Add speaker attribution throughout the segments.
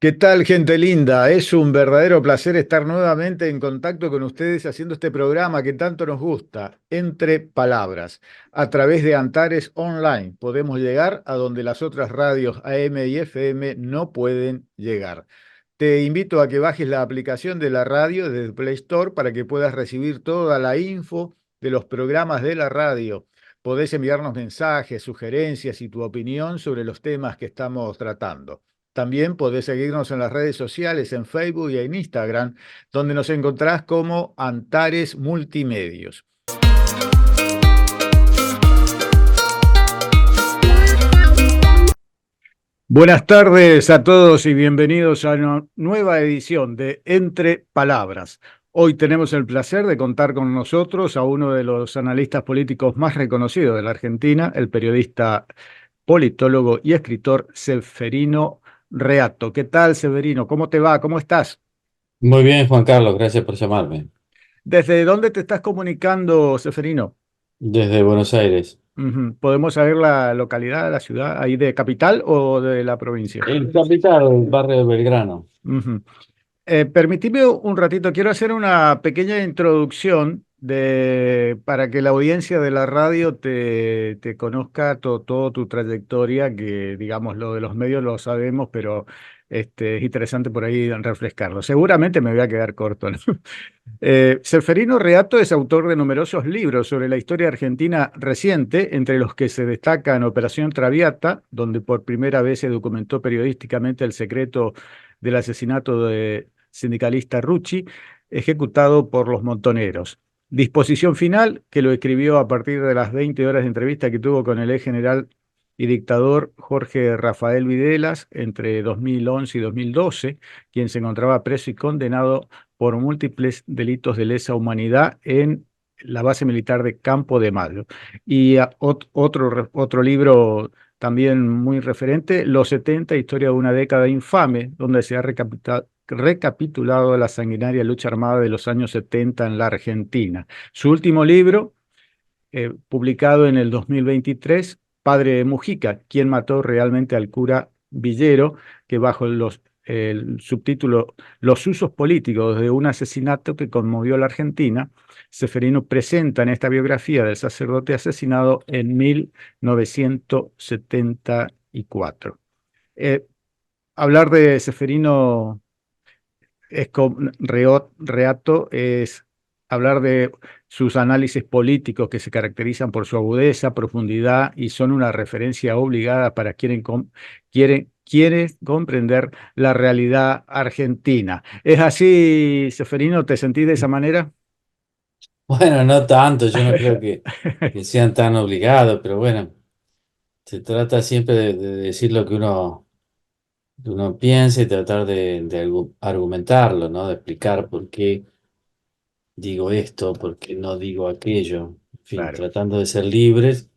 Speaker 1: ¿Qué tal, gente linda? Es un verdadero placer estar nuevamente en contacto con ustedes haciendo este programa que tanto nos gusta, Entre Palabras. A través de Antares Online podemos llegar a donde las otras radios AM y FM no pueden llegar. Te invito a que bajes la aplicación de la radio desde Play Store para que puedas recibir toda la info de los programas de la radio. Podés enviarnos mensajes, sugerencias y tu opinión sobre los temas que estamos tratando. También podés seguirnos en las redes sociales, en Facebook y en Instagram, donde nos encontrás como Antares Multimedios. Buenas tardes a todos y bienvenidos a una nueva edición de Entre Palabras. Hoy tenemos el placer de contar con nosotros a uno de los analistas políticos más reconocidos de la Argentina, el periodista, politólogo y escritor Seferino Reato. ¿Qué tal, Severino? ¿Cómo te va? ¿Cómo estás?
Speaker 2: Muy bien, Juan Carlos, gracias por llamarme.
Speaker 1: ¿Desde dónde te estás comunicando, Seferino?
Speaker 2: Desde Buenos Aires.
Speaker 1: Ujú. ¿Podemos saber la localidad, la ciudad, ahí de capital o de la provincia?
Speaker 2: El capital, el barrio de Belgrano.
Speaker 1: Ujú. Permitime un ratito, quiero hacer una pequeña introducción para que la audiencia de la radio te conozca toda tu trayectoria, que digamos lo de los medios lo sabemos, pero es interesante por ahí refrescarlo. Seguramente me voy a quedar corto, ¿no? Seferino Reato es autor de numerosos libros sobre la historia argentina reciente, entre los que se destacan Operación Traviata, donde por primera vez se documentó periodísticamente el secreto del asesinato de sindicalista Rucci, ejecutado por los montoneros. Disposición Final, que lo escribió a partir de las 20 horas de entrevista que tuvo con el ex general y dictador Jorge Rafael Videlas entre 2011 y 2012, quien se encontraba preso y condenado por múltiples delitos de lesa humanidad en la base militar de Campo de Mayo. Y otro libro también muy referente, Los 70, Historia de una década infame, donde se ha recapitulado la sanguinaria lucha armada de los años 70 en la Argentina. Su último libro, publicado en el 2023, Padre de Mujica, quien mató realmente al cura Villero, que bajo el subtítulo Los usos políticos de un asesinato que conmovió a la Argentina, Seferino presenta en esta biografía del sacerdote asesinado en 1974. Eh, Hablar de Seferino Reato es hablar de sus análisis políticos que se caracterizan por su agudeza, profundidad y son una referencia obligada para quienes comprender la realidad argentina. ¿Es así, Seferino? ¿Te sentís de esa manera?
Speaker 2: Bueno, no tanto, yo no creo que sean tan obligados, pero bueno, se trata siempre de decir lo que uno piensa y tratar de argumentarlo, ¿no? De explicar por qué digo esto, por qué no digo aquello. En fin,
Speaker 1: Claro.
Speaker 2: tratando de ser libres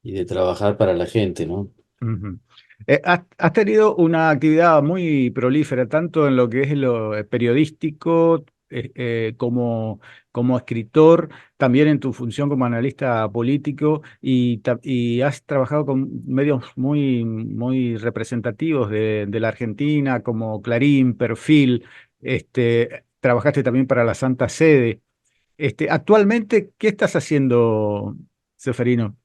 Speaker 2: y de trabajar para la gente, ¿no?
Speaker 1: Ujú. Has tenido una actividad muy prolífera, tanto en lo que es lo periodístico, como escritor, también en tu función como analista político, y has trabajado con medios muy representativos de la Argentina, como Clarín, Perfil, trabajaste también para la Santa Sede. Actualmente, ¿qué estás haciendo, Seferino?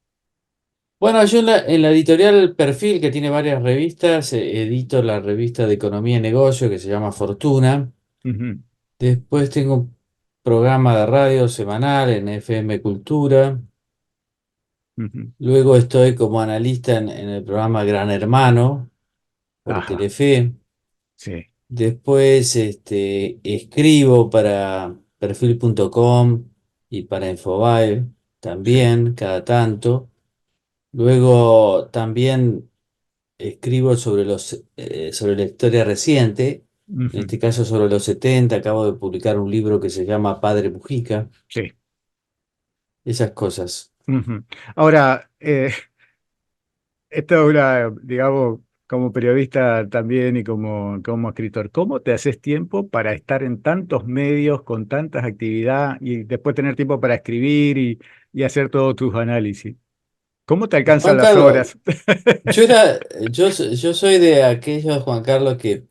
Speaker 2: Bueno, yo en la editorial Perfil, que tiene varias revistas, edito la revista de Economía y Negocio que se llama Fortuna.
Speaker 1: Ujú,
Speaker 2: Después tengo un programa de radio semanal en FM Cultura.
Speaker 1: ujú.
Speaker 2: Luego estoy como analista en el programa Gran Hermano por
Speaker 1: Ajá,
Speaker 2: Telefe.
Speaker 1: sí.
Speaker 2: Después escribo para perfil.com y para Infobae
Speaker 1: Sí.
Speaker 2: también, cada tanto. Luego también escribo sobre la historia reciente, en
Speaker 1: Ujú,
Speaker 2: este caso sobre los 70. Acabo de publicar un libro que se llama Padre Mujica,
Speaker 1: sí.
Speaker 2: esas cosas.
Speaker 1: Ujú. Ahora, esto es una, digamos, como periodista también y como escritor, ¿cómo te haces tiempo para estar en tantos medios, con tantas actividades y después tener tiempo para escribir y hacer todos tus análisis? ¿Cómo te alcanzan
Speaker 2: Juan
Speaker 1: las
Speaker 2: Carlos,
Speaker 1: horas?
Speaker 2: yo soy de aquellos, Juan Carlos, que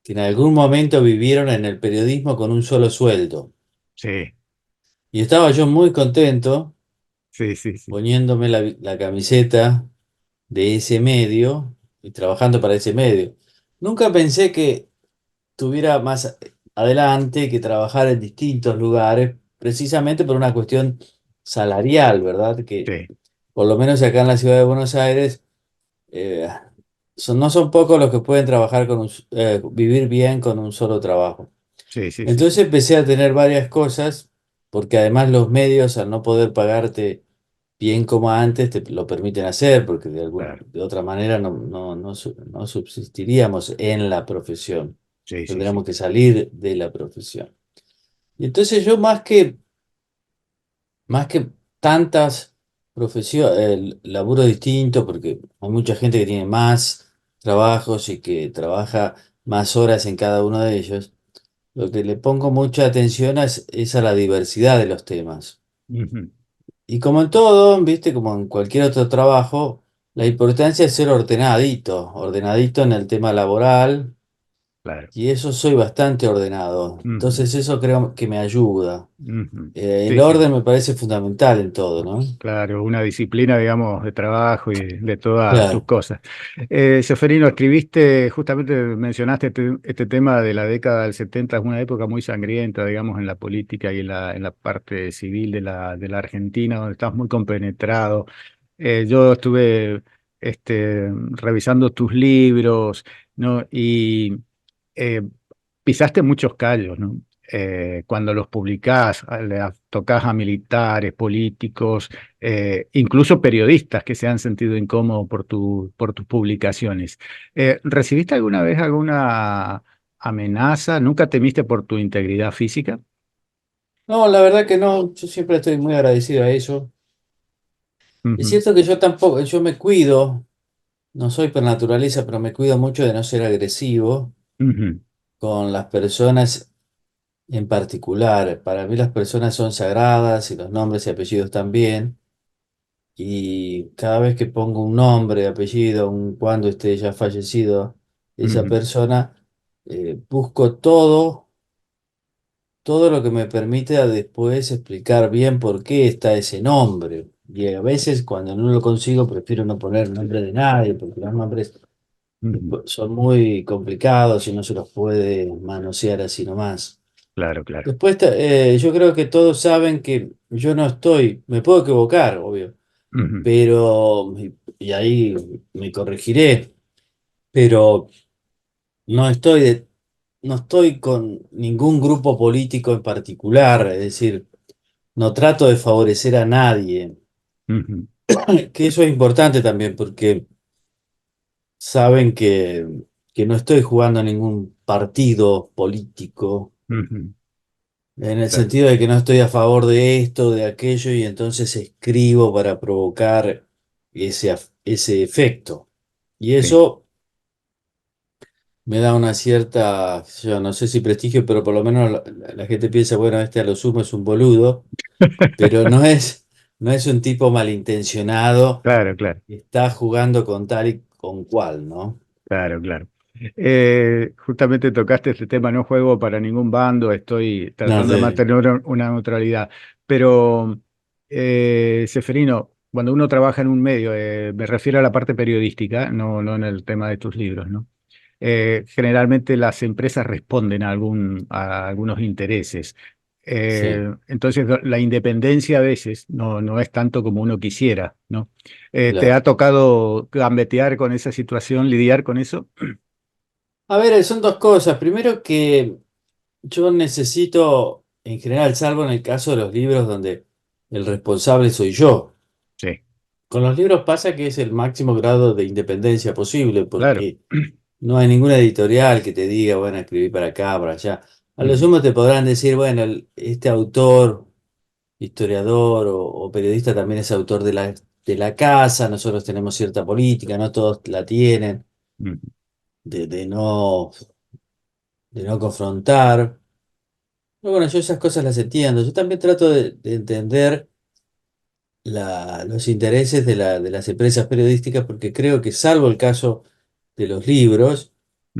Speaker 2: que en algún momento vivieron en el periodismo con un solo sueldo.
Speaker 1: Sí,
Speaker 2: Y estaba yo muy contento
Speaker 1: sí, sí, sí,
Speaker 2: poniéndome la camiseta de ese medio y trabajando para ese medio. Nunca pensé que tuviera más adelante que trabajar en distintos lugares, precisamente por una cuestión salarial, ¿verdad? Que
Speaker 1: sí,
Speaker 2: por lo menos acá en la ciudad de Buenos Aires eh, no son pocos los que pueden trabajar vivir bien con un solo trabajo.
Speaker 1: sí, sí, sí,
Speaker 2: Entonces
Speaker 1: sí,
Speaker 2: empecé a tener varias cosas, porque además los medios, al no poder pagarte bien como antes, te lo permiten hacer, porque
Speaker 1: claro,
Speaker 2: de otra manera no subsistiríamos en la profesión.
Speaker 1: sí, sí,
Speaker 2: Tendríamos
Speaker 1: sí,
Speaker 2: que salir de la profesión. Y entonces yo más que tantas profesiones, laburo distinto, porque hay mucha gente que tiene más trabajos y que trabaja más horas en cada uno de ellos. Lo que le pongo mucha atención es a la diversidad de los temas.
Speaker 1: ujú,
Speaker 2: Y como en todo, viste, como en cualquier otro trabajo, la importancia es ser ordenadito, ordenadito en el tema laboral,
Speaker 1: claro,
Speaker 2: y eso soy bastante ordenado.
Speaker 1: ujú,
Speaker 2: Entonces eso creo que me ayuda.
Speaker 1: ujú.
Speaker 2: El
Speaker 1: Sí, sí.
Speaker 2: orden me parece fundamental en todo, ¿no?
Speaker 1: Claro, una disciplina, digamos, de trabajo y de todas tus
Speaker 2: Claro,
Speaker 1: cosas. Seferino, escribiste, justamente mencionaste este tema de la década del 70, es una época muy sangrienta, digamos, en la política y en la parte civil de la Argentina, donde estás muy compenetrado. Yo estuve revisando tus libros, ¿no? Y eh, pisaste muchos callos, ¿no? Cuando los publicás, le tocás a militares, políticos, incluso periodistas que se han sentido incómodos por por tus publicaciones. ¿Recibiste alguna vez alguna amenaza? ¿Nunca temiste por tu integridad física?
Speaker 2: no, la verdad que no, yo siempre estoy muy agradecido a eso. Es
Speaker 1: Ujú,
Speaker 2: cierto que yo tampoco, yo me cuido, no soy por naturaleza, pero me cuido mucho de no ser agresivo
Speaker 1: ujú,
Speaker 2: con las personas en particular. Para mí las personas son sagradas y los nombres y apellidos también. Y cada vez que pongo un nombre, apellido, aun cuando esté ya fallecido esa
Speaker 1: ujú,
Speaker 2: persona, busco todo lo que me permita después explicar bien por qué está ese nombre. Y a veces cuando no lo consigo prefiero no poner nombre de nadie, porque los nombres
Speaker 1: ujú.
Speaker 2: son muy complicados y no se los puede manosear así nomás.
Speaker 1: Claro, claro.
Speaker 2: Después, yo creo que todos saben que yo no estoy, me puedo equivocar, obvio,
Speaker 1: Ujú,
Speaker 2: pero, y ahí me corregiré, pero no estoy no estoy con ningún grupo político en particular, es decir, no trato de favorecer a nadie,
Speaker 1: ujú,
Speaker 2: que eso es importante también porque saben que no estoy jugando a ningún partido político.
Speaker 1: ujú.
Speaker 2: En el
Speaker 1: Claro,
Speaker 2: sentido de que no estoy a favor de esto, de aquello, y entonces escribo para provocar ese efecto. Y
Speaker 1: sí.
Speaker 2: eso me da una cierta, yo no sé si prestigio, pero por lo menos la gente piensa, bueno, este a lo sumo es un boludo, pero no es un tipo malintencionado
Speaker 1: Claro, claro.
Speaker 2: que está jugando con tal y con cual, ¿no?
Speaker 1: Claro, claro. Justamente tocaste este tema, no juego para ningún bando, estoy
Speaker 2: No,
Speaker 1: tratando de
Speaker 2: sí,
Speaker 1: mantener una neutralidad. Pero, Seferino, cuando uno trabaja en un medio, me refiero a la parte periodística, no en el tema de tus libros, ¿no? Generalmente las empresas responden a algunos intereses.
Speaker 2: sí,
Speaker 1: Entonces, la independencia a veces no es tanto como uno quisiera, ¿no? ¿Te
Speaker 2: claro.
Speaker 1: ha tocado gambetear con esa situación, lidiar con eso?
Speaker 2: A ver, son dos cosas. Primero que yo necesito, en general, salvo en el caso de los libros donde el responsable soy yo.
Speaker 1: Sí,
Speaker 2: Con los libros pasa que es el máximo grado de independencia posible,
Speaker 1: claro.
Speaker 2: porque no hay ninguna editorial que te diga, bueno, escribí para acá, para allá. A lo
Speaker 1: Ujú,
Speaker 2: sumo te podrán decir, bueno, este autor, historiador o periodista también es autor de la casa, nosotros tenemos cierta política, no todos la tienen,
Speaker 1: ujú,
Speaker 2: de, de no, de no confrontar. Pero bueno, yo esas cosas las entiendo. Yo también trato de entender los intereses de las empresas periodísticas porque creo que salvo el caso de los libros,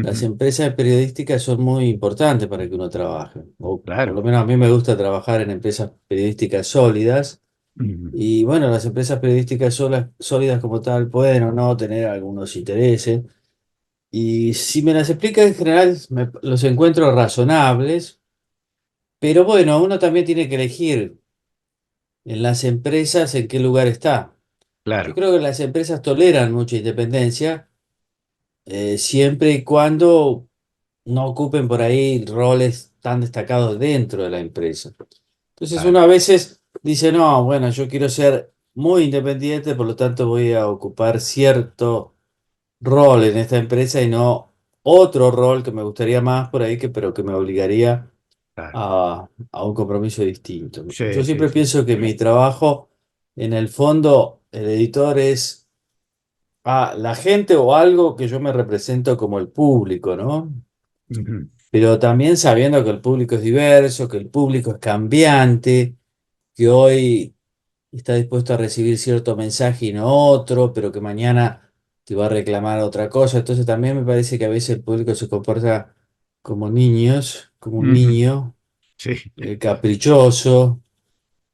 Speaker 2: las
Speaker 1: Ujú.
Speaker 2: empresas periodísticas son muy importantes para que uno trabaje. O por lo
Speaker 1: Claro.
Speaker 2: menos a mí me gusta trabajar en empresas periodísticas sólidas.
Speaker 1: Ujú.
Speaker 2: Y bueno, las empresas periodísticas sólidas como tal pueden o no tener algunos intereses. Y si me las explica en general, los encuentro razonables. Pero bueno, uno también tiene que elegir en las empresas en qué lugar está. Yo
Speaker 1: Claro,
Speaker 2: creo que las empresas toleran mucha independencia, siempre y cuando no ocupen por ahí roles tan destacados dentro de la empresa. Entonces uno
Speaker 1: claro,
Speaker 2: a veces dice, no, bueno, yo quiero ser muy independiente, por lo tanto voy a ocupar cierto rol en esta empresa y no otro rol que me gustaría más por ahí, pero que me obligaría
Speaker 1: claro.
Speaker 2: a un compromiso distinto. Yo
Speaker 1: Sí, sí,
Speaker 2: siempre
Speaker 1: sí.
Speaker 2: pienso que mi trabajo, en el fondo, el editor es la gente o algo que yo me represento como el público, ¿no?
Speaker 1: Ujú.
Speaker 2: Pero también sabiendo que el público es diverso, que el público es cambiante, que hoy está dispuesto a recibir cierto mensaje y no otro, pero que mañana te va a reclamar otra cosa. Entonces también me parece que a veces el público se comporta como niños, como un
Speaker 1: Ujú.
Speaker 2: niño
Speaker 1: Sí.
Speaker 2: caprichoso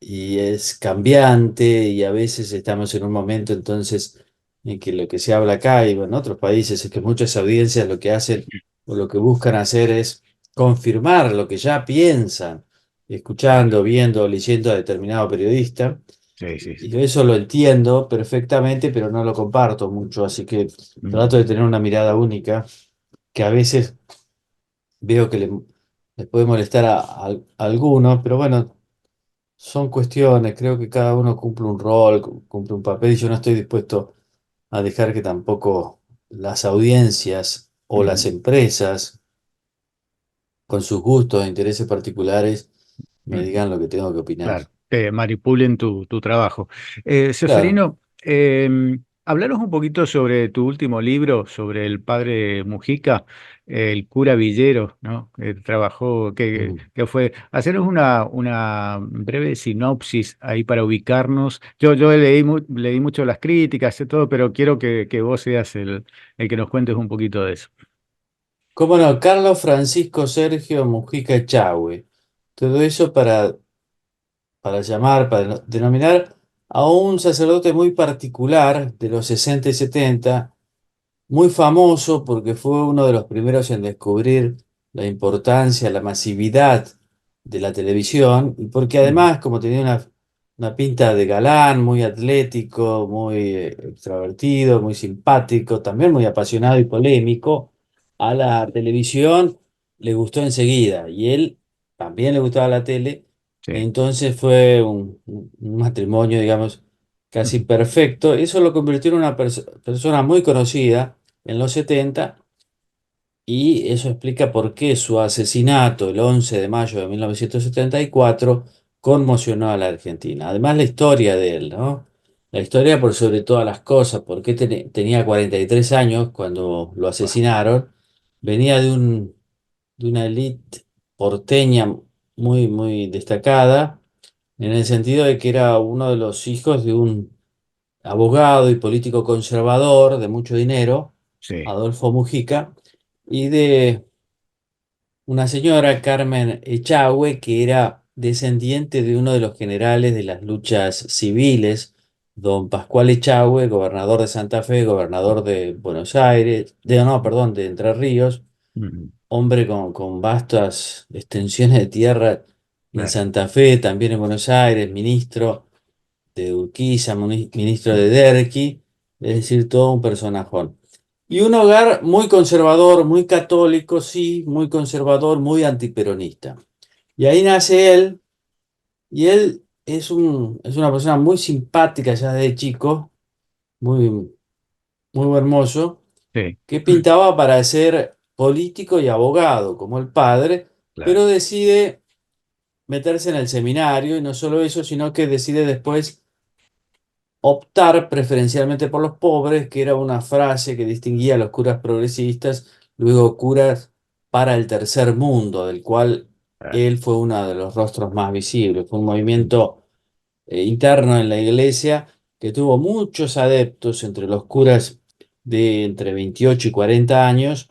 Speaker 2: y es cambiante y a veces estamos en un momento entonces en que lo que se habla acá y en otros países es que muchas audiencias lo que hacen o lo que buscan hacer es confirmar lo que ya piensan,
Speaker 1: Claro.
Speaker 2: escuchando, viendo, leyendo a determinado periodista.
Speaker 1: Sí, sí,
Speaker 2: Y
Speaker 1: sí.
Speaker 2: yo eso lo entiendo perfectamente, pero no lo comparto mucho, así que trato
Speaker 1: Ujú.
Speaker 2: de tener una mirada única que a veces veo que le puede molestar a algunos, pero bueno, son cuestiones, creo que cada uno cumple un rol, cumple un papel y yo no estoy dispuesto a dejar que tampoco las audiencias o las
Speaker 1: Ujú.
Speaker 2: empresas, con sus gustos e intereses particulares, me
Speaker 1: Ujú.
Speaker 2: digan lo que tengo que opinar.
Speaker 1: Claro, que manipulen tu trabajo.
Speaker 2: Claro.
Speaker 1: Seferino, hablaros un poquito sobre tu último libro, sobre el padre Mujica, el cura Villero, ¿no? Que trabajó,
Speaker 2: Ujú.
Speaker 1: que fue, haceros una breve sinopsis ahí para ubicarnos. Yo leí mucho las críticas y todo, pero quiero que vos seas el que nos cuentes un poquito de eso.
Speaker 2: ¿Cómo no? Carlos Francisco Sergio Mujica Echagüe. Todo eso para denominar a un sacerdote muy particular de los 60 y 70, muy famoso porque fue uno de los primeros en descubrir la importancia, la masividad de la televisión, y porque
Speaker 1: Ujú.
Speaker 2: además, como tenía una pinta de galán, muy atlético, muy extrovertido, muy simpático, también muy apasionado y polémico, a la televisión le gustó enseguida, y él también le gustaba la tele,
Speaker 1: Sí.
Speaker 2: entonces fue un matrimonio, digamos, casi
Speaker 1: Ujú.
Speaker 2: perfecto. Eso lo convirtió en una persona muy conocida en los 70 y eso explica por qué su asesinato el 11 de mayo de 1974 conmocionó a la Argentina. Además, la historia de él, ¿no? La historia por sobre todas las cosas, porque tenía 43 años cuando lo
Speaker 1: Buah.
Speaker 2: asesinaron, venía de una élite porteña muy, muy destacada, en el sentido de que era uno de los hijos de un abogado y político conservador de mucho dinero,
Speaker 1: Sí.
Speaker 2: Adolfo Mujica, y de una señora, Carmen Echagüe, que era descendiente de uno de los generales de las luchas civiles, don Pascual Echagüe, gobernador de Santa Fe, gobernador de Buenos Aires, no, perdón, de Entre Ríos,
Speaker 1: Ujú.
Speaker 2: hombre con vastas extensiones de tierra en
Speaker 1: Claro.
Speaker 2: Santa Fe, también en Buenos Aires, ministro de Urquiza, ministro de
Speaker 1: Ujú.
Speaker 2: Derqui, es decir, todo un personajón. Y un hogar muy conservador, muy católico, sí, muy conservador, muy antiperonista. Y ahí nace él, y él es una persona muy simpática ya de chico, muy, muy hermoso,
Speaker 1: Sí.
Speaker 2: que pintaba para ser político y abogado, como el padre,
Speaker 1: Claro.
Speaker 2: pero decide meterse en el seminario, y no solo eso, sino que decide después optar preferencialmente por los pobres, que era una frase que distinguía a los curas progresistas, luego curas para el tercer mundo, del cual
Speaker 1: Claro.
Speaker 2: él fue uno de los rostros más visibles. Fue un
Speaker 1: Ujú.
Speaker 2: movimiento interno en la iglesia que tuvo muchos adeptos entre los curas de entre 28 y 40 años,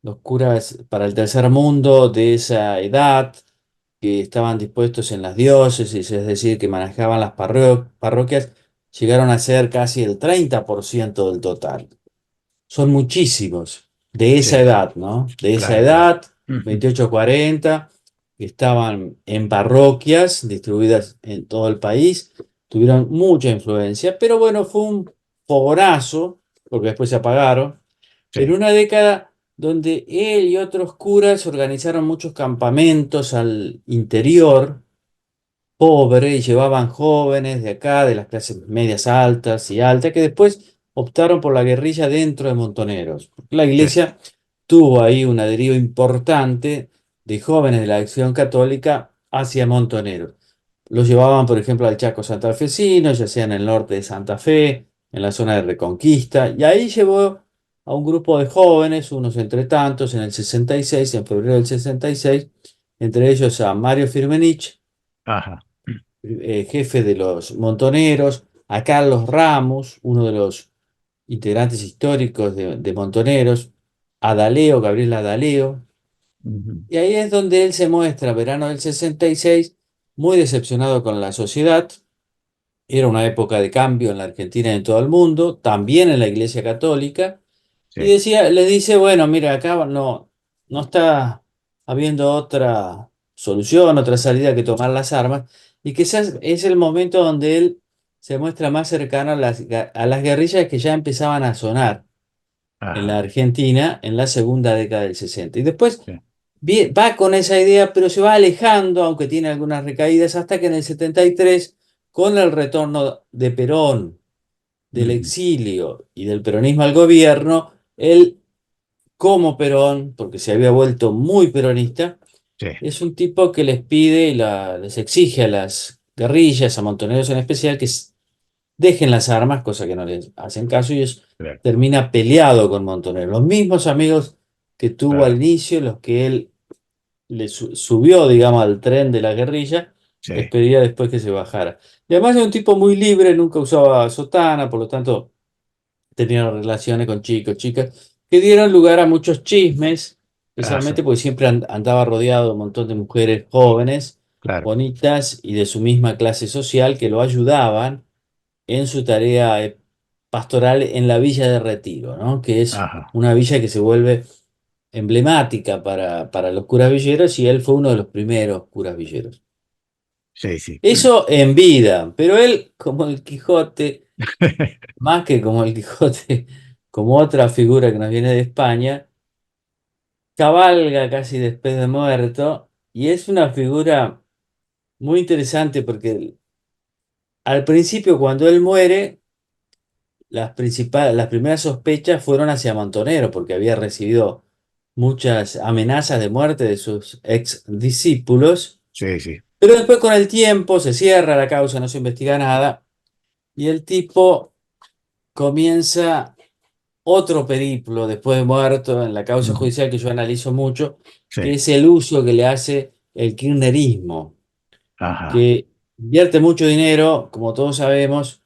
Speaker 2: los curas para el tercer mundo de esa edad, que estaban dispuestos en las diócesis, es decir, que manejaban las parroquias, llegaron a ser casi el 30% del total. Son muchísimos de esa
Speaker 1: Sí,
Speaker 2: edad, ¿no? De esa
Speaker 1: claro, claro.
Speaker 2: edad,
Speaker 1: Ujú.
Speaker 2: 28 40, que estaban en parroquias distribuidas en todo el país, tuvieron mucha influencia, pero bueno, fue un fogonazo, porque después se apagaron, en
Speaker 1: Sí,
Speaker 2: una década donde él y otros curas organizaron muchos campamentos al interior pobre y llevaban jóvenes de acá, de las clases medias altas y altas, que después optaron por la guerrilla dentro de Montoneros. La
Speaker 1: sí.
Speaker 2: iglesia tuvo ahí una deriva importante de jóvenes de la Acción Católica hacia Montoneros. Los llevaban, por ejemplo, al Chaco santafesino, ya sea en el norte de Santa Fe, en la zona de Reconquista, y ahí llevó a un grupo de jóvenes, unos entre tantos, en el 66, en febrero del 66, entre ellos a Mario Firmenich,
Speaker 1: Ajá.
Speaker 2: jefe de los Montoneros, a Carlos Ramos, uno de los integrantes históricos de Montoneros, a Daleo, Gabriel Adaleo,
Speaker 1: Ujú.
Speaker 2: y ahí es donde él se muestra, verano del 66, muy decepcionado con la sociedad. Era una época de cambio en la Argentina y en todo el mundo, también en la Iglesia Católica, y
Speaker 1: Sí.
Speaker 2: les dice, bueno, mira, acá no está habiendo otra solución, otra salida que tomar las armas, y quizás es el momento donde él se muestra más cercano a a las guerrillas que ya empezaban a sonar en la
Speaker 1: Ajá.
Speaker 2: Argentina en la segunda década del 60. Y después
Speaker 1: Sí.
Speaker 2: va con esa idea, pero se va alejando, aunque tiene algunas recaídas, hasta que en el 73, con el retorno de Perón, del
Speaker 1: Ujú.
Speaker 2: exilio y del peronismo al gobierno, él, como Perón, porque se había vuelto muy peronista,
Speaker 1: Sí.
Speaker 2: es un tipo que les pide y les exige a las guerrillas, a Montoneros en especial, que dejen las armas, cosa que no les hacen caso, y
Speaker 1: Claro,
Speaker 2: termina peleado con Montoneros. Los mismos amigos que tuvo al
Speaker 1: claro.
Speaker 2: inicio, los que él subió, digamos, al tren de la guerrilla, les
Speaker 1: Sí.
Speaker 2: pedía después que se bajara. Y además era un tipo muy libre, nunca usaba sotana, por lo tanto tenía relaciones con chicos, chicas, que dieron lugar a muchos chismes,
Speaker 1: Ajá.
Speaker 2: especialmente porque siempre andaba rodeado de un montón de mujeres jóvenes,
Speaker 1: Claro.
Speaker 2: bonitas y de su misma clase social que lo ayudaban en su tarea pastoral en la Villa de Retiro, ¿no? Que es
Speaker 1: Ajá.
Speaker 2: una villa que se vuelve emblemática para los curas villeros y él fue uno de los primeros curas villeros.
Speaker 1: Sí, sí.
Speaker 2: Eso en vida, pero él, como el Quijote, más que como el Quijote, como otra figura que nos viene de España, cabalga casi después de muerto y es una figura muy interesante porque al principio cuando él muere, las primeras sospechas fueron hacia Montonero porque había recibido muchas amenazas de muerte de sus ex discípulos,
Speaker 1: Sí, sí.
Speaker 2: pero después con el tiempo se cierra la causa, no se investiga nada y el tipo comienza otro periplo después de muerto en la causa
Speaker 1: Ujú.
Speaker 2: judicial que yo analizo mucho, que
Speaker 1: Sí.
Speaker 2: es el uso que le hace el kirchnerismo,
Speaker 1: Ajá.
Speaker 2: que invierte mucho dinero, como todos sabemos,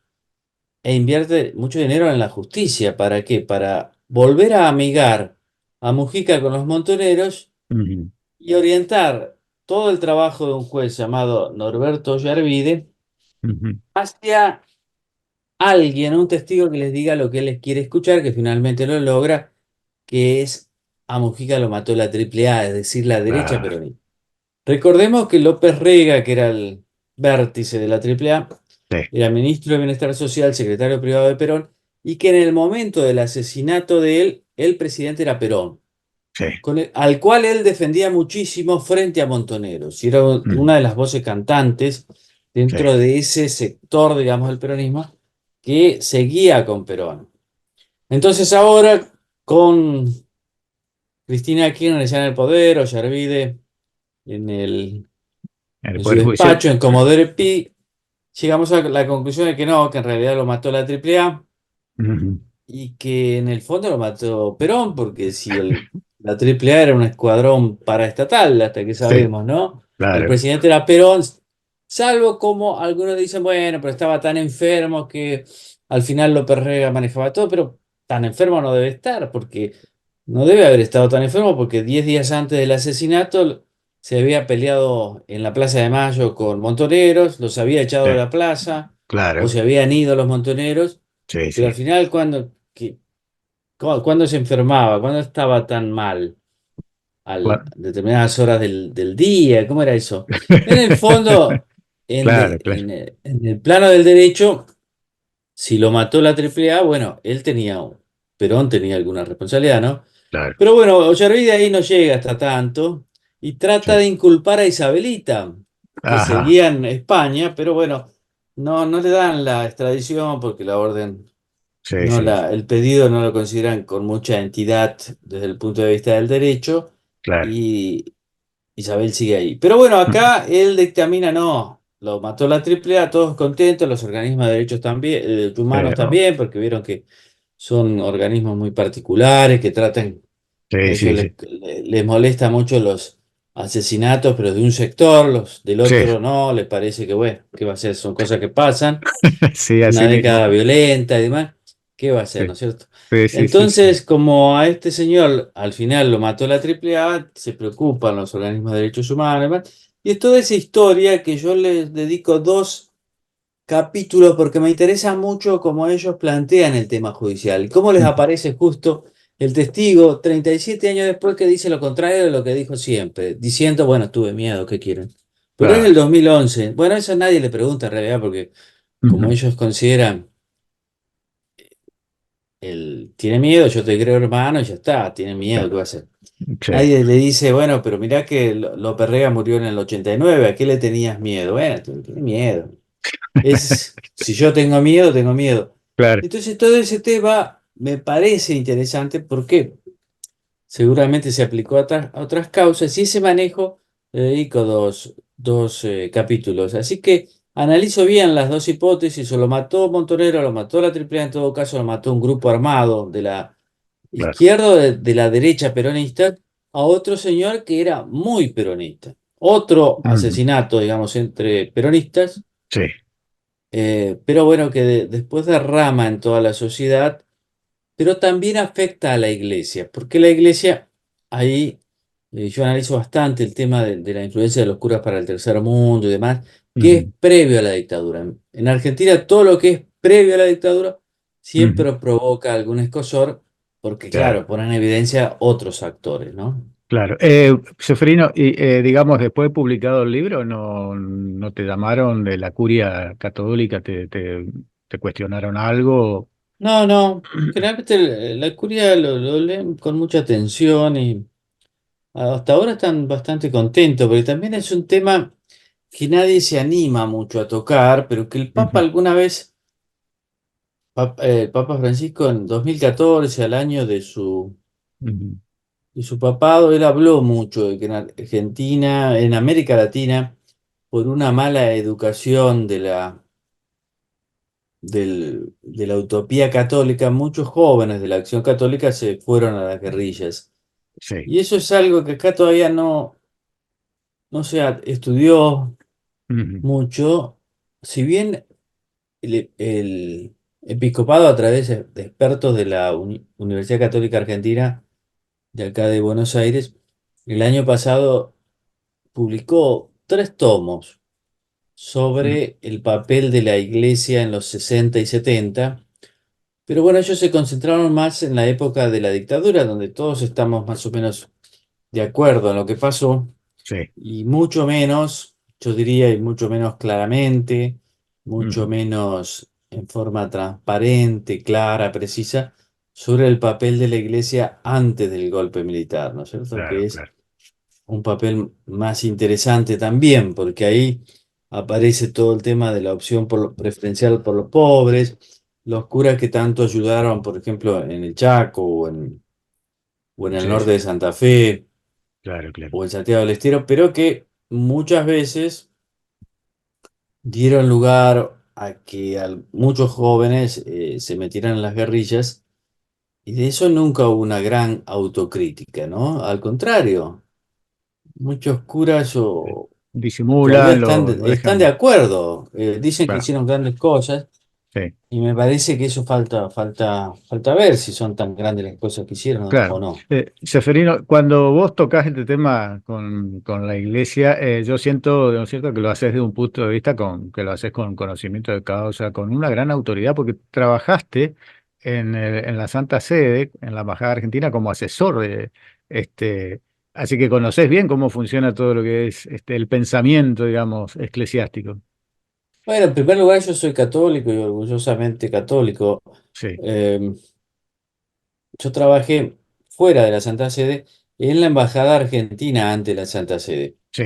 Speaker 2: e invierte mucho dinero en la justicia. ¿Para qué? Para volver a amigar a Mujica con los montoneros
Speaker 1: Ujú.
Speaker 2: y orientar todo el trabajo de un juez llamado Norberto Yarvide
Speaker 1: Ujú.
Speaker 2: hacia alguien, un testigo que les diga lo que él les quiere escuchar, que finalmente lo logra, que es a Mujica lo mató la Triple A, es decir, la derecha
Speaker 1: Ah,
Speaker 2: peronista. Recordemos que López Rega, que era el vértice de la Triple A,
Speaker 1: sí,
Speaker 2: era ministro de Bienestar Social, secretario privado de Perón, y que en el momento del asesinato de él, el presidente era Perón,
Speaker 1: sí.
Speaker 2: al cual él defendía muchísimo frente a Montoneros, y era
Speaker 1: Mm.
Speaker 2: una de las voces cantantes
Speaker 1: Sí.
Speaker 2: dentro de ese sector, digamos, del peronismo, que seguía con Perón. Entonces ahora, con Cristina Kirchner ya en el poder, o Yarvide en
Speaker 1: En el
Speaker 2: en su
Speaker 1: Poder Judicial.
Speaker 2: despacho, en Comodoro Pi, llegamos a la conclusión de que no, que en realidad lo mató la Triple A
Speaker 1: Ujú.
Speaker 2: y que en el fondo lo mató Perón, porque si la Triple A era un escuadrón paraestatal, hasta que
Speaker 1: Sí,
Speaker 2: sabemos, ¿no? El
Speaker 1: claro.
Speaker 2: presidente era Perón, salvo como algunos dicen, bueno, pero estaba tan enfermo que al final López Rega manejaba todo, pero tan enfermo no debe estar, porque no debe haber estado tan enfermo porque 10 días antes del asesinato se había peleado en la Plaza de Mayo con montoneros, los había echado
Speaker 1: Sí,
Speaker 2: de la plaza o
Speaker 1: claro,
Speaker 2: se habían ido los montoneros,
Speaker 1: sí,
Speaker 2: pero al
Speaker 1: sí.
Speaker 2: final ¿cuándo se enfermaba? ¿Cuándo estaba tan mal? A
Speaker 1: Gua-
Speaker 2: determinadas horas del día, ¿cómo era eso? En el fondo,
Speaker 1: Claro, claro,
Speaker 2: en el plano del derecho, si lo mató la AAA, bueno, Perón tenía alguna responsabilidad, ¿no?
Speaker 1: claro.
Speaker 2: Pero bueno, Ollarvide ahí no llega hasta tanto y trata
Speaker 1: Sí.
Speaker 2: de inculpar a Isabelita, que
Speaker 1: Ajá,
Speaker 2: seguía en España, pero bueno, no le dan la extradición porque la orden,
Speaker 1: sí, sí,
Speaker 2: el pedido no lo consideran con mucha entidad desde el punto de vista del derecho
Speaker 1: claro.
Speaker 2: y Isabel sigue ahí. Pero bueno, acá él dictamina no, lo mató la AAA, todos contentos, los organismos de derechos también, humanos
Speaker 1: Oh,
Speaker 2: también, porque vieron que son organismos muy particulares que tratan a
Speaker 1: sí,
Speaker 2: ellos
Speaker 1: sí, sí.
Speaker 2: les molesta mucho los asesinatos, pero de un sector, los del
Speaker 1: Sí,
Speaker 2: otro no, les parece que, bueno, ¿qué va a hacer? Son cosas que pasan,
Speaker 1: sí,
Speaker 2: una
Speaker 1: así mismo.
Speaker 2: década violenta y demás, ¿qué va a hacer?
Speaker 1: Sí,
Speaker 2: ¿No es cierto?
Speaker 1: sí, sí, sí, sí.
Speaker 2: Entonces, como a este señor al final lo mató la AAA, se preocupan los organismos de derechos humanos y demás, y es toda esa historia que yo les dedico dos capítulos porque me interesa mucho cómo ellos plantean el tema judicial y cómo les
Speaker 1: Ujú.
Speaker 2: aparece justo el testigo 37 años después que dice lo contrario de lo que dijo siempre, diciendo, bueno, tuve miedo, ¿qué quieren? Pero es el
Speaker 1: Claro.
Speaker 2: 2011. Bueno, eso nadie le pregunta en realidad porque como
Speaker 1: Ujú.
Speaker 2: ellos consideran, tiene miedo, yo te creo hermano y ya está, tiene miedo, ¿qué va a hacer?
Speaker 1: Sí,
Speaker 2: Nadie le dice, bueno, pero mirá que López Rega murió en el 89, ¿a qué le tenías miedo? Bueno, tiene miedo. Si yo tengo miedo, tengo miedo.
Speaker 1: claro.
Speaker 2: Entonces todo ese tema me parece interesante porque seguramente se aplicó a otras causas y ese manejo le dedico dos capítulos. Así que analizo bien las dos hipótesis, o lo mató Montonero, o lo mató la AAA, en todo caso lo mató un grupo armado de la
Speaker 1: Claro.
Speaker 2: izquierda o de la derecha peronista a otro señor que era muy peronista. Otro
Speaker 1: Ujú.
Speaker 2: asesinato, digamos, entre peronistas,
Speaker 1: Sí.
Speaker 2: pero bueno, que después derrama en toda la sociedad, pero también afecta a la iglesia, porque la iglesia, ahí yo analizo bastante el tema de la influencia de los curas para el tercer mundo y demás, que es
Speaker 1: Ujú.
Speaker 2: previo a la dictadura. En Argentina, todo lo que es previo a la dictadura
Speaker 1: Ujú.
Speaker 2: siempre provoca algún escosor, porque
Speaker 1: Claro,
Speaker 2: claro, ponen en evidencia otros actores, ¿no?
Speaker 1: claro. Seferino, y digamos, después de publicado el libro, ¿no te llamaron de la curia católica, te cuestionaron algo?
Speaker 2: No, generalmente la curia lo leen con mucha atención y hasta ahora están bastante contentos, porque también es un tema que nadie se anima mucho a tocar, pero que el Papa
Speaker 1: Ujú.
Speaker 2: alguna vez, el Papa Francisco en 2014, al año
Speaker 1: Ujú.
Speaker 2: de su papado, él habló mucho de que en Argentina, en América Latina, por una mala educación de la utopía católica, muchos jóvenes de la Acción Católica se fueron a las guerrillas.
Speaker 1: Sí.
Speaker 2: Y eso es algo que acá todavía no se estudió
Speaker 1: Ujú.
Speaker 2: mucho, si bien el episcopado a través de expertos de la Universidad Católica Argentina de acá de Buenos Aires, el año pasado publicó 3 tomos
Speaker 1: Ujú.
Speaker 2: sobre el papel de la iglesia en los 60 y 70, pero bueno, ellos se concentraron más en la época de la dictadura, donde todos estamos más o menos de acuerdo en lo que pasó.
Speaker 1: Sí.
Speaker 2: Y mucho menos, yo diría, y mucho menos claramente, mucho
Speaker 1: Ujú.
Speaker 2: menos en forma transparente, clara, precisa, sobre el papel de la iglesia antes del golpe militar, ¿no es cierto? Que
Speaker 1: Claro,
Speaker 2: es
Speaker 1: claro.
Speaker 2: un papel más interesante también, porque ahí aparece todo el tema de la opción preferencial por los pobres, los curas que tanto ayudaron, por ejemplo, en el Chaco o en el
Speaker 1: Sí,
Speaker 2: norte
Speaker 1: sí.
Speaker 2: de Santa Fe
Speaker 1: Claro, claro.
Speaker 2: o en Santiago del Estero, pero que muchas veces dieron lugar a que muchos jóvenes se metieran en las guerrillas y de eso nunca hubo una gran autocrítica, ¿no? Al contrario, muchos curas todavía
Speaker 1: Disimulan, lo
Speaker 2: están de
Speaker 1: dejan.
Speaker 2: acuerdo, dicen que
Speaker 1: Claro.
Speaker 2: hicieron grandes cosas,
Speaker 1: sí.
Speaker 2: Y me parece que eso falta ver si son tan grandes las cosas que hicieron o
Speaker 1: Claro.
Speaker 2: no.
Speaker 1: Seferino, cuando vos tocas este tema con la iglesia, yo siento, ¿no es cierto?, que lo haces de un punto de vista que lo haces con conocimiento de causa, con una gran autoridad, porque trabajaste en la Santa Sede, en la Embajada Argentina, como asesor este, así que conocés bien cómo funciona todo lo que es el pensamiento, digamos, eclesiástico.
Speaker 2: Bueno, en primer lugar, yo soy católico y orgullosamente católico.
Speaker 1: Sí,
Speaker 2: Eh, yo trabajé fuera de la Santa Sede en la Embajada Argentina ante la Santa Sede.
Speaker 1: sí.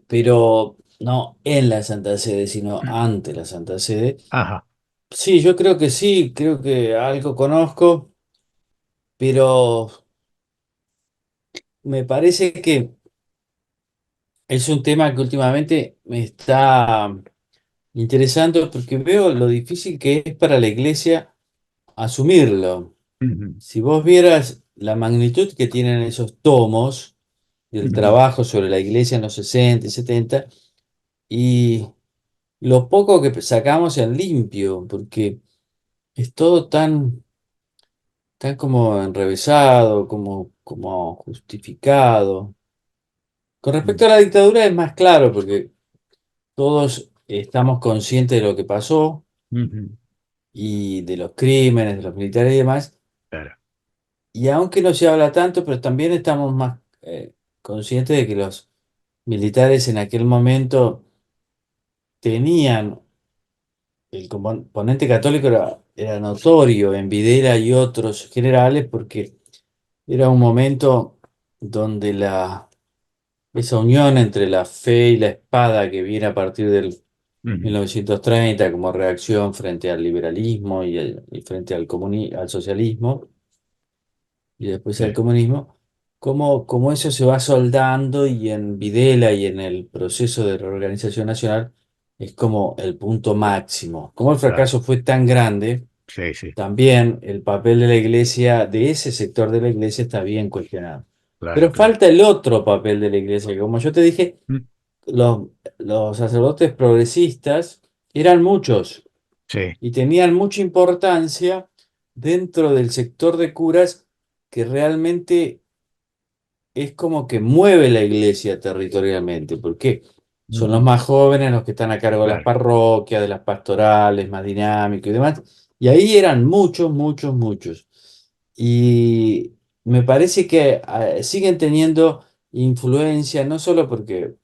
Speaker 2: Pero no en la Santa Sede, sino ante la Santa Sede.
Speaker 1: Ajá.
Speaker 2: Sí, yo creo que sí, creo que algo conozco, pero me parece que es un tema que últimamente me está interesando porque veo lo difícil que es para la iglesia asumirlo.
Speaker 1: Ujú,
Speaker 2: Si vos vieras la magnitud que tienen esos tomos del
Speaker 1: ujú,
Speaker 2: trabajo sobre la iglesia en los 60 y 70 y lo poco que sacamos en limpio, porque es todo tan como enrevesado, como justificado. Con
Speaker 1: ujú,
Speaker 2: respecto a la dictadura es más claro, porque todos estamos conscientes de lo que pasó
Speaker 1: ujú.
Speaker 2: y de los crímenes, de los militares y demás.
Speaker 1: Claro.
Speaker 2: Y aunque no se habla tanto, pero también estamos más conscientes de que los militares en aquel momento tenían, el componente católico era notorio en Videla y otros generales, porque era un momento donde esa unión entre la fe y la espada que viene a partir del
Speaker 1: Ujú,
Speaker 2: 1930 como reacción frente al liberalismo y frente al socialismo y después al
Speaker 1: sí,
Speaker 2: comunismo, como eso se va soldando y en Videla y en el proceso de reorganización nacional es como el punto máximo. Como el
Speaker 1: claro.
Speaker 2: fracaso fue tan grande,
Speaker 1: Sí, sí,
Speaker 2: también el papel de la iglesia, de ese sector de la iglesia, está bien cuestionado.
Speaker 1: claro,
Speaker 2: Pero
Speaker 1: claro.
Speaker 2: falta el otro papel de la iglesia, que como yo te dije,
Speaker 1: Mm,
Speaker 2: los, los sacerdotes progresistas eran muchos
Speaker 1: sí.
Speaker 2: y tenían mucha importancia dentro del sector de curas que realmente es como que mueve la iglesia territorialmente, porque son los
Speaker 1: Ujú,
Speaker 2: más jóvenes los que están a cargo de las
Speaker 1: claro.
Speaker 2: parroquias, de las pastorales, más dinámicos y demás. Y ahí eran muchos, muchos, muchos. Y me parece que siguen teniendo influencia, no solo porque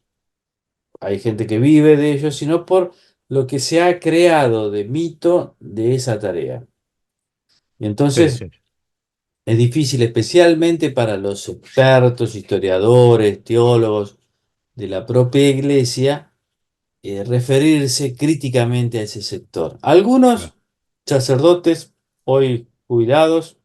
Speaker 2: hay gente que vive de ellos, sino por lo que se ha creado de mito de esa tarea. Y
Speaker 1: Sí,
Speaker 2: entonces
Speaker 1: sí,
Speaker 2: es difícil, especialmente para los expertos, historiadores, teólogos de la propia iglesia, referirse críticamente a ese sector.
Speaker 1: claro.
Speaker 2: Algunos sacerdotes, hoy jubilados,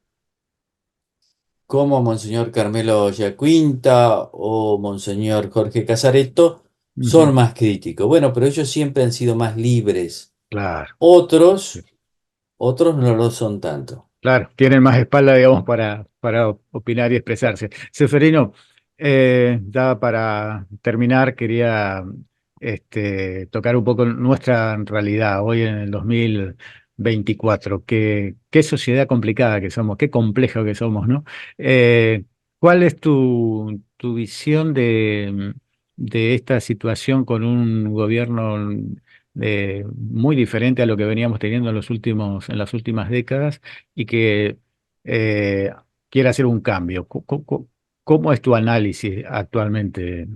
Speaker 2: como Monseñor Carmelo Giaquinta o Monseñor Jorge Casaretto, son
Speaker 1: Ujú,
Speaker 2: más críticos. Bueno, pero ellos siempre han sido más libres.
Speaker 1: claro. Sí.
Speaker 2: Otros no lo son tanto.
Speaker 1: Claro, tienen más espalda, digamos, para opinar y expresarse. Seferino, ya para terminar, quería tocar un poco nuestra realidad hoy en el 2024. Qué sociedad complicada que somos, qué complejo que somos, ¿no? ¿Cuál es tu visión de esta situación con un gobierno muy diferente a lo que veníamos teniendo en las últimas décadas? Y que eh, quiere hacer un cambio. ¿Cómo es tu análisis actualmente?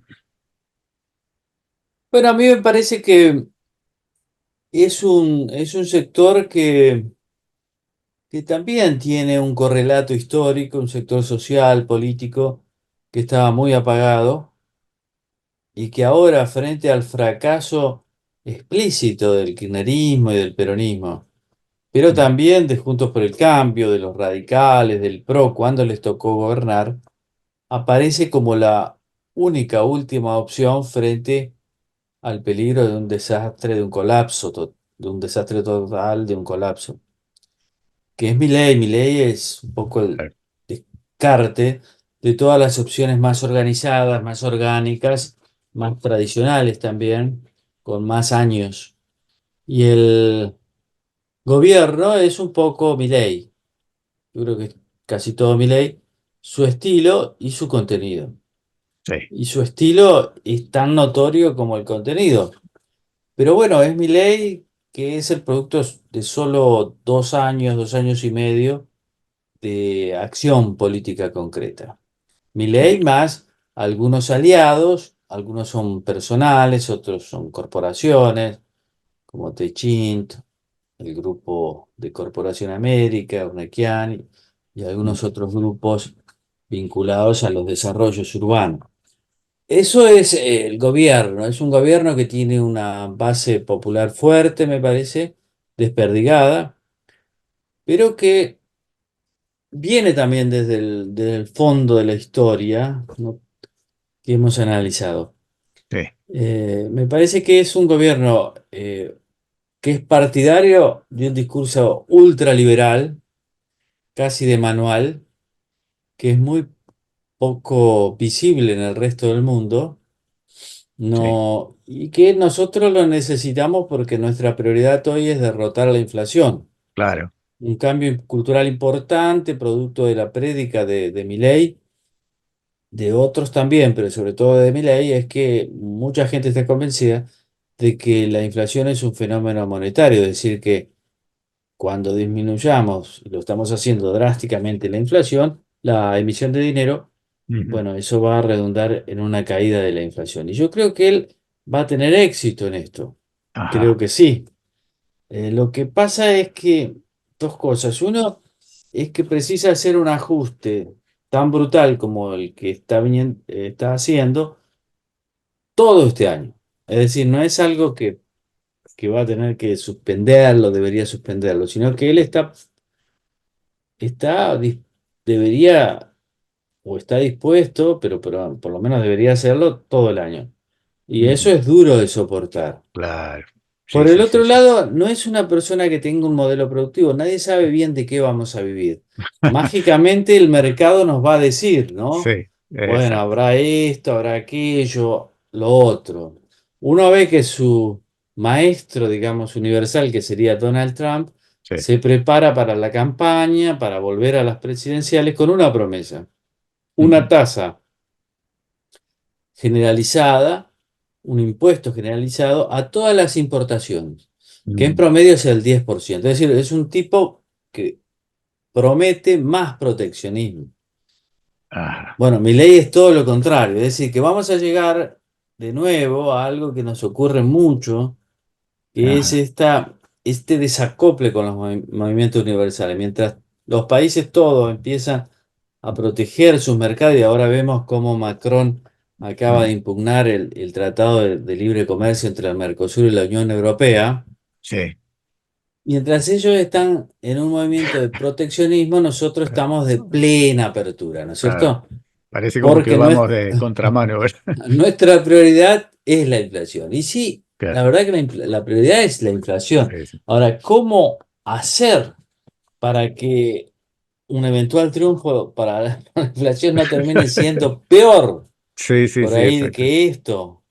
Speaker 2: Bueno, a mí me parece que es un sector que también tiene un correlato histórico, un sector social, político, que estaba muy apagado y que ahora, frente al fracaso explícito del kirchnerismo y del peronismo, pero
Speaker 1: Mm,
Speaker 2: también de Juntos por el Cambio, de los radicales, del PRO, cuando les tocó gobernar, aparece como la única última opción frente al peligro de un desastre, de un colapso, de un desastre total, de un colapso, que es Milei. Milei es un poco el
Speaker 1: claro,
Speaker 2: descarte de todas las opciones más organizadas, más orgánicas, más tradicionales también, con más años. Y Gobierno es un poco Milei. Yo creo que es casi todo Milei, su estilo y su contenido.
Speaker 1: Sí,
Speaker 2: Y su estilo es tan notorio como el contenido. Pero bueno, es Milei que es el producto de solo 2 años, 2 años y medio de acción política concreta.
Speaker 1: sí.
Speaker 2: Milei más algunos aliados, algunos son personales, otros son corporaciones, como Techint, el grupo de Corporación América, Urnequian y
Speaker 1: Mm,
Speaker 2: algunos otros grupos vinculados a los desarrollos urbanos. Eso es el gobierno, es un gobierno que tiene una base popular fuerte, me parece, desperdigada, pero que viene también desde el fondo de la historia, ¿no?, que hemos analizado.
Speaker 1: sí,
Speaker 2: Me parece que es un gobierno que es partidario de un discurso ultraliberal, casi de manual, que es muy poco visible en el resto del mundo,
Speaker 1: sí,
Speaker 2: no, y que nosotros lo necesitamos porque nuestra prioridad hoy es derrotar la inflación.
Speaker 1: claro.
Speaker 2: Un cambio cultural importante, producto de la prédica de Milei, de otros también, pero sobre todo de Milei, es que mucha gente está convencida de que la inflación es un fenómeno monetario, es decir, que cuando disminuyamos, y lo estamos haciendo drásticamente, la inflación, la emisión de dinero,
Speaker 1: Ujú.
Speaker 2: bueno, eso va a redundar en una caída de la inflación. Y yo creo que él va a tener éxito en esto. Creo
Speaker 1: Ajá,
Speaker 2: que sí. Lo que pasa es que dos cosas. Uno es que precisa hacer un ajuste tan brutal como el que está haciendo todo este año. Es decir, no es algo que va a tener que suspenderlo, debería suspenderlo, sino que él está, debería o está dispuesto, pero por lo menos debería hacerlo todo el año. Y eso
Speaker 1: ujú.
Speaker 2: es duro de soportar.
Speaker 1: Claro. Sí,
Speaker 2: Por el
Speaker 1: sí, sí,
Speaker 2: otro
Speaker 1: sí.
Speaker 2: lado, no es una persona que tenga un modelo productivo. Nadie sabe bien de qué vamos a vivir. Mágicamente el mercado nos va a decir, ¿no?
Speaker 1: Sí,
Speaker 2: Bueno,
Speaker 1: exacto.
Speaker 2: habrá esto, habrá aquello, lo otro. Uno ve que su maestro, digamos, universal, que sería Donald Trump,
Speaker 1: Sí.
Speaker 2: se prepara para la campaña, para volver a las presidenciales con una promesa, una
Speaker 1: Ujú.
Speaker 2: tasa generalizada, un impuesto generalizado a todas las importaciones, que en
Speaker 1: Mm.
Speaker 2: promedio es el 10%. Es decir, es un tipo que promete más proteccionismo.
Speaker 1: Ajá.
Speaker 2: Bueno, mi ley es todo lo contrario, es decir, que vamos a llegar de nuevo a algo que nos ocurre mucho, que es
Speaker 1: Ajá.
Speaker 2: este desacople con los movimientos universales. Mientras los países todos empiezan a proteger sus mercados y ahora vemos cómo Macron acaba de
Speaker 1: Mm.
Speaker 2: impugnar el Tratado de Libre Comercio entre el Mercosur y la Unión Europea.
Speaker 1: Sí.
Speaker 2: Mientras ellos están en un movimiento de proteccionismo, nosotros
Speaker 1: Claro.
Speaker 2: estamos de plena apertura, ¿no es
Speaker 1: Claro.
Speaker 2: cierto?
Speaker 1: Parece como que
Speaker 2: Porque
Speaker 1: vamos de contramano, ¿verdad?
Speaker 2: nuestra prioridad es la inflación. Y sí, la
Speaker 1: Claro.
Speaker 2: verdad que la prioridad es la inflación.
Speaker 1: Sí, sí.
Speaker 2: Ahora, ¿cómo hacer para que un eventual triunfo para la para la inflación no termine siendo peor
Speaker 1: Sí, sí,
Speaker 2: por
Speaker 1: sí,
Speaker 2: ahí
Speaker 1: exacto.
Speaker 2: que esto?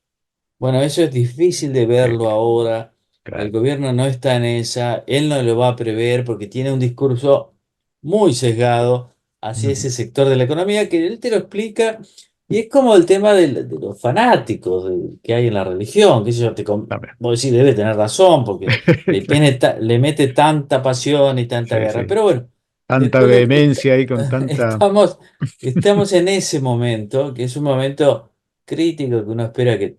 Speaker 2: Bueno, eso es difícil de verlo ahora. El
Speaker 1: Claro.
Speaker 2: gobierno no está en esa, él no lo va a prever porque tiene un discurso muy sesgado hacia
Speaker 1: Ujú.
Speaker 2: ese sector de la economía que él te lo explica y es como el tema de los fanáticos que hay en la religión, que yo
Speaker 1: También.
Speaker 2: vos decís, debe tener razón porque le mete tanta pasión y tanta
Speaker 1: Sí,
Speaker 2: guerra,
Speaker 1: sí.
Speaker 2: pero bueno,
Speaker 1: Tanta
Speaker 2: después
Speaker 1: vehemencia ahí con tanta.
Speaker 2: estamos en ese momento, que es un momento crítico que uno espera que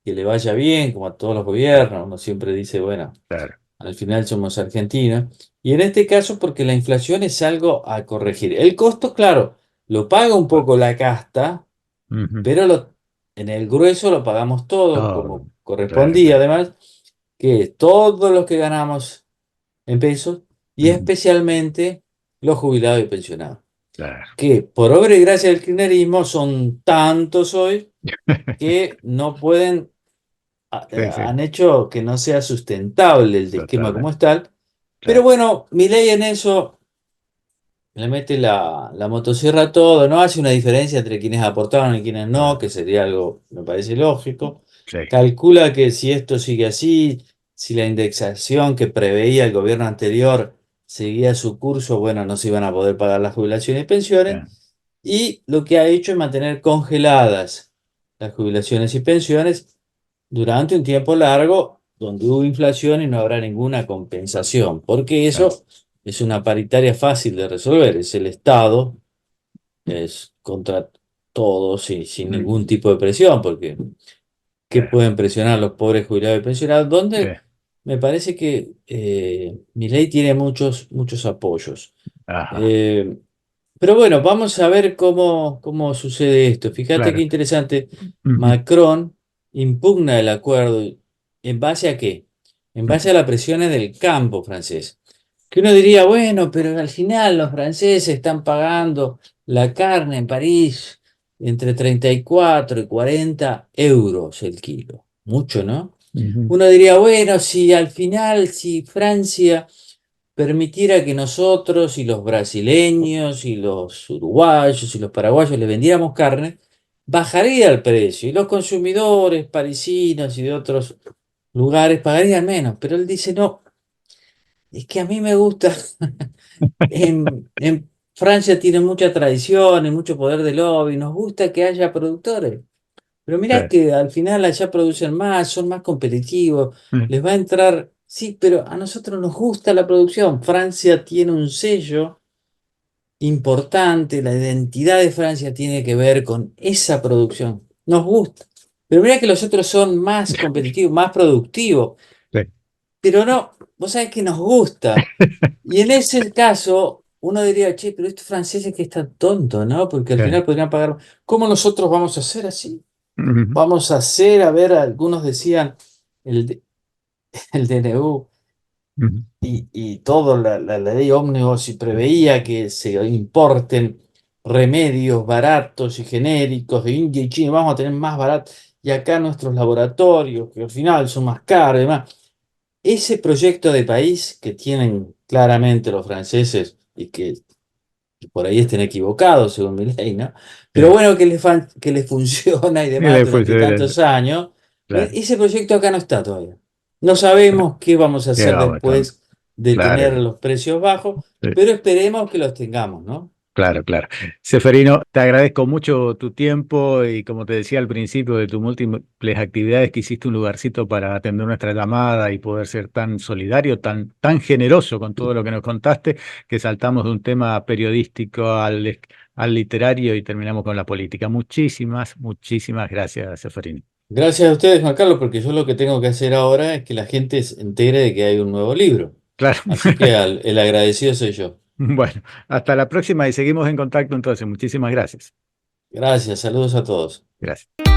Speaker 2: le vaya bien, como a todos los
Speaker 1: Claro,
Speaker 2: gobiernos. Uno siempre dice, bueno,
Speaker 1: claro.
Speaker 2: al final somos argentinos. Y en este caso, porque la inflación es algo a corregir. El costo, claro, lo paga un
Speaker 1: Claro.
Speaker 2: poco la casta,
Speaker 1: Ujú.
Speaker 2: pero en el grueso lo pagamos todo
Speaker 1: Todo.
Speaker 2: como
Speaker 1: Claro,
Speaker 2: correspondía,
Speaker 1: claro.
Speaker 2: además, que es todos los que ganamos en pesos y
Speaker 1: Ujú.
Speaker 2: especialmente los jubilados y pensionados,
Speaker 1: Claro.
Speaker 2: que por obra y gracia del kirchnerismo son tantos hoy que no pueden
Speaker 1: Sí, sí,
Speaker 2: han hecho que no sea sustentable el esquema como
Speaker 1: totalmente.
Speaker 2: está. Pero
Speaker 1: Claro.
Speaker 2: bueno, Milei en eso le mete la motosierra a todo, no hace una diferencia entre quienes aportaron y quienes no,
Speaker 1: Ah,
Speaker 2: que sería algo, me parece lógico.
Speaker 1: sí.
Speaker 2: Calcula que si esto sigue así, si la indexación que preveía el gobierno anterior seguía su curso, bueno, no se iban a poder pagar las jubilaciones y pensiones.
Speaker 1: Bien,
Speaker 2: Y lo que ha hecho es mantener congeladas las jubilaciones y pensiones durante un tiempo largo, donde hubo inflación y no habrá ninguna compensación, porque
Speaker 1: bien,
Speaker 2: eso es una paritaria fácil de resolver. Es el Estado, es contra todos y sin ningún
Speaker 1: ujú,
Speaker 2: tipo de presión, porque ¿qué
Speaker 1: bien,
Speaker 2: pueden presionar los pobres jubilados y pensionados?
Speaker 1: sí,
Speaker 2: Donde me parece que Milei tiene muchos apoyos.
Speaker 1: ajá,
Speaker 2: Eh, pero bueno, vamos a ver cómo sucede esto. Fíjate qué
Speaker 1: claro.
Speaker 2: interesante.
Speaker 1: Ujú,
Speaker 2: Macron impugna el acuerdo. ¿En base a qué? En base
Speaker 1: ujú,
Speaker 2: a las presiones del campo francés. Que uno diría, bueno, pero al final los franceses están pagando la carne en París entre 34 y 40 euros el kilo. Mucho, ¿no?
Speaker 1: ujú,
Speaker 2: Uno diría, bueno, si al final, si Francia permitiera que nosotros y los brasileños y los uruguayos y los paraguayos le vendiéramos carne, bajaría el precio y los consumidores parisinos y de otros lugares pagarían menos. Pero él dice, no, es que a mí me gusta. En Francia tiene mucha tradición y mucho poder de lobby, nos gusta que haya productores. Pero
Speaker 1: sí,
Speaker 2: mirá que al final allá producen más, son más competitivos, les va a entrar, sí, pero a nosotros nos gusta la producción. Francia tiene un sello importante, la identidad de Francia tiene que ver con esa producción. Nos gusta. Pero mirá que los otros son más competitivos, más productivos.
Speaker 1: sí.
Speaker 2: Pero no, vos sabés que nos gusta. Y en ese caso, uno diría, che, pero estos franceses que están tontos, ¿no? Porque al
Speaker 1: Sí,
Speaker 2: final podrían pagar. ¿Cómo nosotros vamos a hacer así?
Speaker 1: ujú,
Speaker 2: Vamos a hacer, a ver, algunos decían el, el DNU
Speaker 1: ujú,
Speaker 2: y toda la ley ómnibus y preveía que se importen remedios baratos y genéricos de India y China, vamos a tener más barato, y acá nuestros laboratorios, que al final son más caros y demás. Ese proyecto de país que tienen claramente los franceses y que por ahí estén equivocados según mi ley, ¿no? Pero
Speaker 1: sí.
Speaker 2: bueno, que les funciona y
Speaker 1: Y
Speaker 2: demás
Speaker 1: le fue
Speaker 2: durante tantos años.
Speaker 1: claro,
Speaker 2: Ese proyecto acá no está todavía. No
Speaker 1: claro.
Speaker 2: sabemos qué vamos a
Speaker 1: ¿Qué
Speaker 2: hacer
Speaker 1: vamos, Tom?
Speaker 2: después de tener
Speaker 1: Claro.
Speaker 2: los precios bajos,
Speaker 1: Sí.
Speaker 2: pero esperemos que los tengamos, ¿no?
Speaker 1: Claro, claro. Seferino, te agradezco mucho tu tiempo y como te decía al principio de tus múltiples actividades que hiciste un lugarcito para atender nuestra llamada y poder ser tan solidario, tan generoso con todo lo que nos contaste, que saltamos de un tema periodístico al literario y terminamos con la política. Muchísimas gracias, Seferino.
Speaker 2: Gracias a ustedes, Juan Carlos, porque yo lo que tengo que hacer ahora es que la gente se entere de que hay un nuevo libro.
Speaker 1: Claro.
Speaker 2: Así que el agradecido soy yo.
Speaker 1: Bueno, hasta la próxima y seguimos en contacto entonces. Muchísimas gracias.
Speaker 2: Gracias, saludos a todos.
Speaker 1: Gracias.